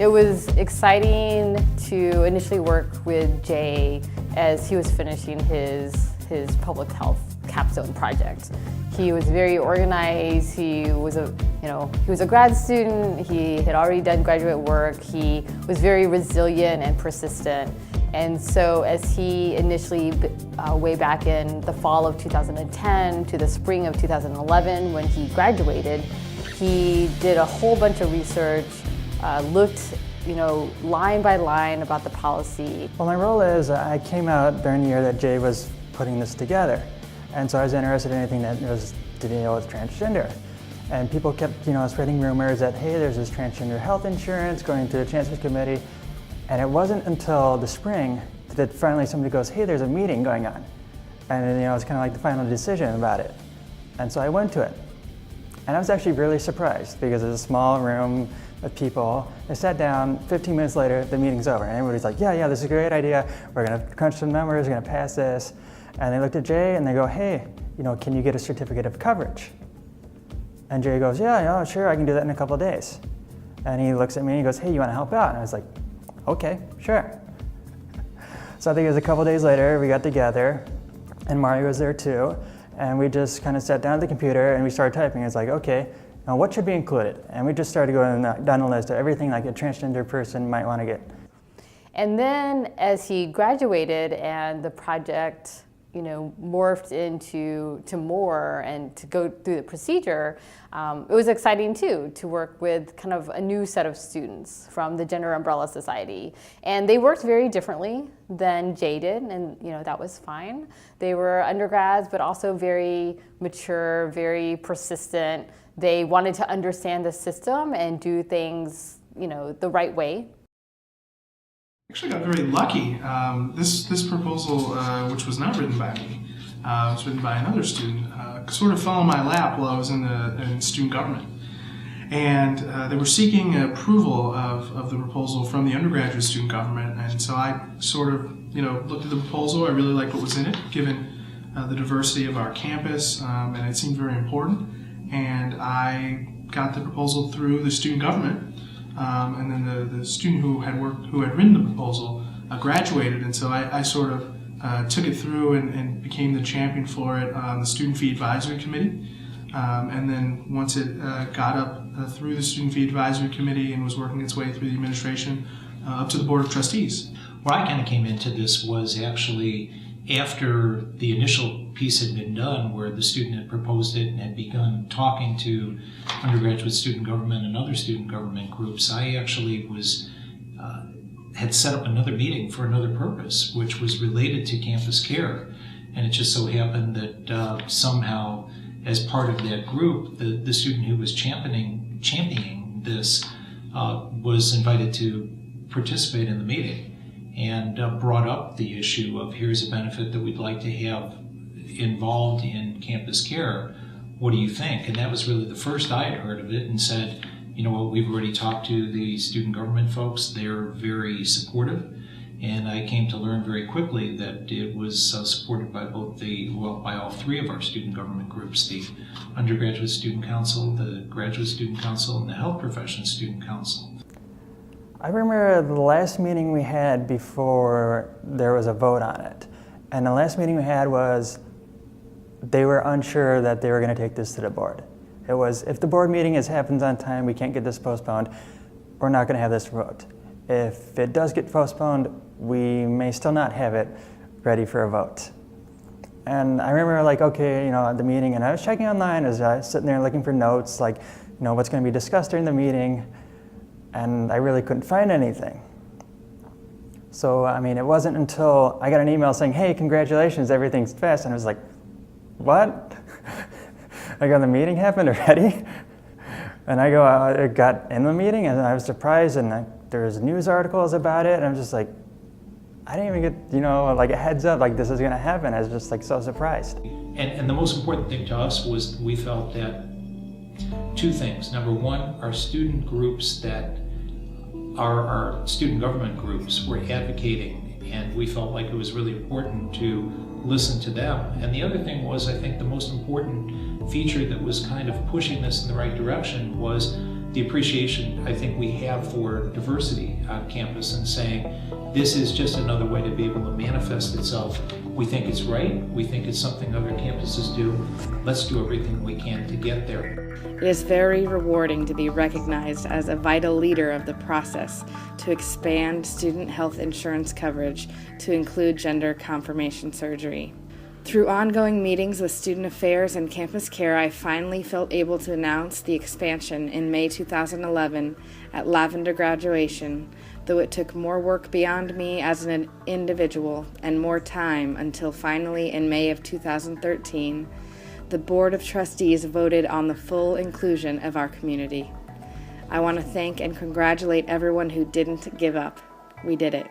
It was exciting to initially work with Jay as he was finishing his public health capstone project. He was very organized. He was a grad student. He had already done graduate work. He was very resilient and persistent. And so as he initially, way back in the fall of 2010 to the spring of 2011 when he graduated, he did a whole bunch of research, looked line by line about the policy. Well, my role is I came out during the year that Jay was putting this together. And so I was interested in anything that was to deal with transgender. And people kept spreading rumors that, hey, there's this transgender health insurance going to the Chancellor's Committee. And it wasn't until the spring that finally somebody goes, hey, there's a meeting going on. And it's kind of like the final decision about it. And so I went to it. And I was actually really surprised because it's a small room of people. I sat down, 15 minutes later, the meeting's over. And everybody's like, yeah, this is a great idea. We're gonna crunch some numbers, we're gonna pass this. And they looked at Jay and they go, hey, can you get a certificate of coverage? And Jay goes, yeah, sure, I can do that in a couple of days. And he looks at me and he goes, hey, you wanna help out? And I was like, okay, sure. So I think it was a couple of days later, we got together and Mario was there too. And we just kind of sat down at the computer and we started typing. It's like, okay, now what should be included? And we just started going down the list of everything like a transgender person might want to get. And then as he graduated and the project morphed into more and to go through the procedure, it was exciting too to work with kind of a new set of students from the Gender Umbrella Society. And they worked very differently than Jay did, and that was fine. They were undergrads, but also very mature, very persistent. They wanted to understand the system and do things, the right way. Actually got very lucky. This proposal, which was not written by me, was written by another student, sort of fell in my lap while I was in student government. And they were seeking approval of the proposal from the undergraduate student government, and so I sort of looked at the proposal. I really liked what was in it, given the diversity of our campus, and it seemed very important. And I got the proposal through the student government. And then the student who had written the proposal graduated, and so I sort of took it through and became the champion for it on the Student Fee Advisory Committee. And then once it got up through the Student Fee Advisory Committee and was working its way through the administration up to the Board of Trustees. Where I kind of came into this was actually after the initial piece had been done, where the student had proposed it and had begun talking to undergraduate student government and other student government groups. I actually had set up another meeting for another purpose, which was related to campus care. And it just so happened that somehow, as part of that group, the student who was championing this was invited to participate in the meeting, and brought up the issue of, here's a benefit that we'd like to have involved in campus care. What do you think? And that was really the first I had heard of it, and said, we've already talked to the student government folks. They're very supportive. And I came to learn very quickly that it was supported by by all three of our student government groups, the Undergraduate Student Council, the Graduate Student Council, and the Health Professions Student Council. I remember the last meeting we had before there was a vote on it. And the last meeting we had was, they were unsure that they were going to take this to the board. It was, if the board meeting happens on time, we can't get this postponed, we're not going to have this vote. If it does get postponed, we may still not have it ready for a vote. And I remember at the meeting, and I was checking online as I was sitting there looking for notes, what's going to be discussed during the meeting, and I really couldn't find anything. So, it wasn't until I got an email saying, hey, congratulations, everything's fast, and I was like, what? The meeting happened already? And I got in the meeting, and I was surprised, and there was news articles about it, and I'm just like, I didn't even get, a heads up, this is gonna happen. I was just so surprised. And the most important thing to us was we felt that two things. Number one, our student groups that are our student government groups were advocating, and we felt like it was really important to listen to them. And the other thing was, I think the most important feature that was kind of pushing this in the right direction was the appreciation I think we have for diversity on campus and saying this is just another way to be able to manifest itself. We think it's right. We think it's something other campuses do. Let's do everything we can to get there. It is very rewarding to be recognized as a vital leader of the process to expand student health insurance coverage to include gender confirmation surgery. Through ongoing meetings with Student Affairs and Campus Care, I finally felt able to announce the expansion in May 2011 at Lavender graduation, though it took more work beyond me as an individual and more time until finally in May of 2013, the Board of Trustees voted on the full inclusion of our community. I want to thank and congratulate everyone who didn't give up. We did it.